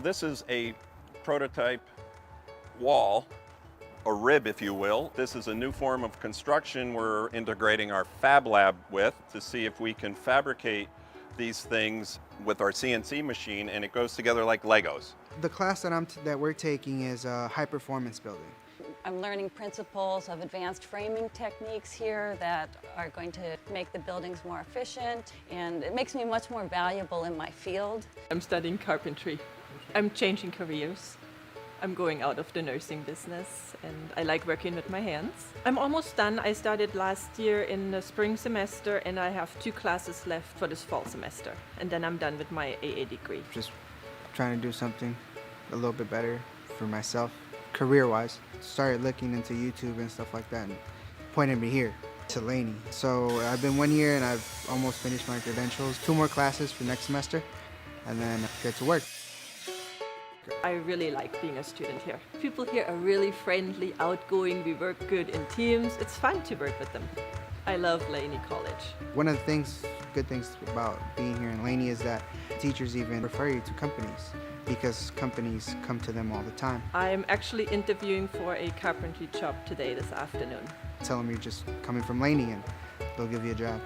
this is a prototype wall, a rib if you will. This is a new form of construction we're integrating our fab lab with to see if we can fabricate these things with our CNC machine, and it goes together like Legos. The class that we're taking is high performance building. I'm learning principles of advanced framing techniques here that are going to make the buildings more efficient, and it makes me much more valuable in my field. I'm studying carpentry. I'm changing careers. I'm going out of the nursing business, and I like working with my hands. I'm almost done. I started last year in the spring semester, and I have 2 classes left for this fall semester. And then I'm done with my AA degree. Just trying to do something a little bit better for myself, career-wise. Started looking into YouTube and stuff like that, and pointed me here to Laney. So I've been 1 year and I've almost finished my credentials. 2 more classes for next semester, and then get to work. I really like being a student here. People here are really friendly, outgoing. We work good in teams. It's fun to work with them. I love Laney College. One of the good things about being here in Laney is that teachers even refer you to companies because companies come to them all the time. I'm actually interviewing for a carpentry job today this afternoon. Tell them you're just coming from Laney and they'll give you a job.